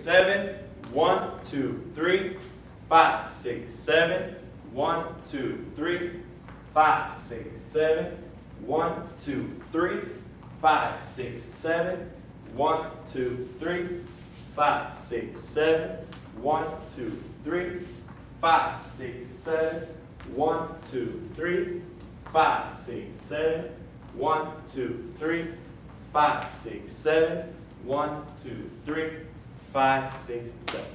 7. 1, 2, 3, 5, 6, 7. 1, 2, 3, 5, 6, 7. 1, 2, 3, 5, 6, 7. 1, 2, 3, 5, 6, 7. 1, 2, 3, 5, 6, 7. 1, 2, 3, 5, 6, 7. 1, 2, 3, 5, 6, 7. 1, 2, 3, 5, 6, 7.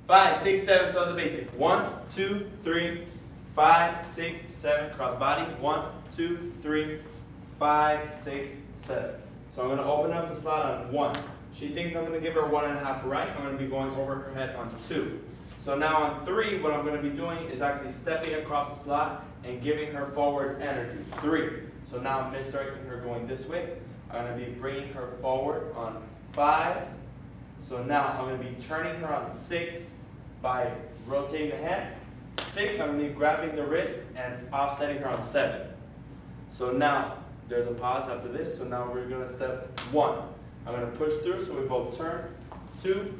5, 6, 7, so the basic. 1, 2, 3, 5, 6, 7, cross body. 1, 2, 3, 5, 6, 7. So I'm going to open up the slot on 1. She thinks I'm going to give her 1.5 right. I'm going to be going over her head on 2. So now on 3, what I'm going to be doing is actually stepping across the slot and giving her forward energy. 3. So now I'm misdirecting her going this way. I'm going to be bringing her forward on 5. So now I'm going to be turning her on 6 by rotating the head. 6, I'm going to be grabbing the wrist and offsetting her on 7. So now there's a pause after this. So now we're going to step 1. I'm going to push through so we both turn. 2,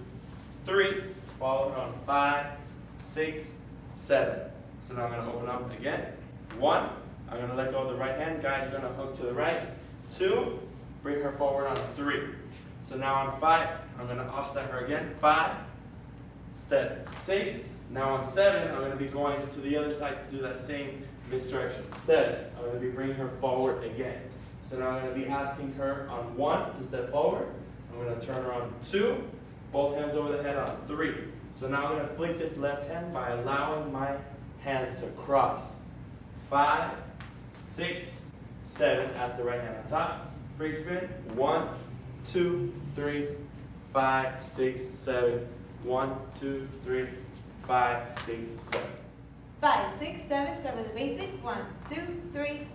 3, follow her on 5, 6, 7. So now I'm going to open up again. 1, I'm going to let go of the right hand. Guys are going to hook to the right. 2, bring her forward on 3. So now on 5, I'm going to offset her again. 5, step 6. Now on 7, I'm going to be going to the other side to do that same misdirection. 7, I'm going to be bringing her forward again. So now I'm going to be asking her on 1 to step forward. I'm going to turn her on 2, both hands over the head on 3. So now I'm going to flick this left hand by allowing my hands to cross. 5, 6, 7, as the right hand on top. Free spin. 1, 2, 3, 5, 6, 7. 1, 2, 3, 5, 6, 7. 5, 6, 7, start with the basic. 1, 2, 3,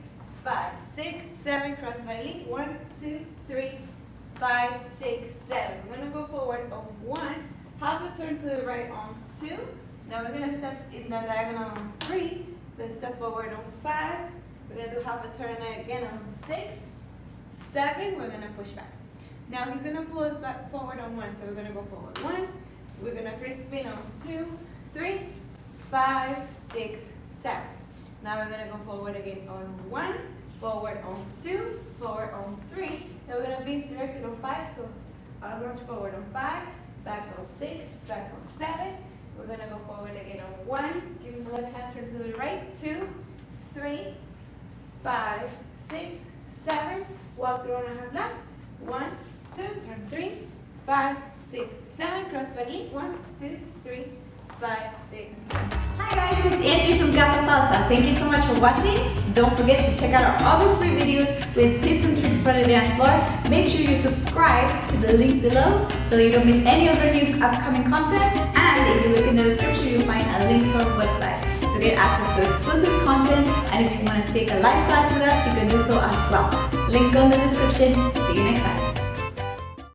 5, 6, 7, cross body. 1, 2, 3, 5, 6, 7. We're going to go forward on 1, half a turn to the right on 2. Now we're going to step in the diagonal on 3, then step forward on 5. We're going to do half a turn again on 6, 7. We're going to push back. Now he's going to pull us back forward on 1, so we're going to go forward 1. We're going to free spin on 2, 3, 5, 6, 7. Now we're going to go forward again on 1, forward on 2, forward on 3. Then we're going to be directed on 5, so I'll launch forward on 5, back on 6, back on 7. We're going to go forward again on 1, give the left hand turn to the right, 2, 3, 5, 6, 7. Walk through on a half left, 1, 2, turn 3, 5, 6, 7, cross body, 1, 2, 3, 5, 6, 7. Hi guys, it's Angie from Casa Salsa. Thank you so much for watching. Don't forget to check out our other free videos with tips and tricks for the dance floor. Make sure you subscribe to the link below so you don't miss any of our new upcoming content. And if you look in the description, you'll find a link to our website to get access to exclusive content. And if you want to take a live class with us, you can do so as well. Link on the description. See you next time.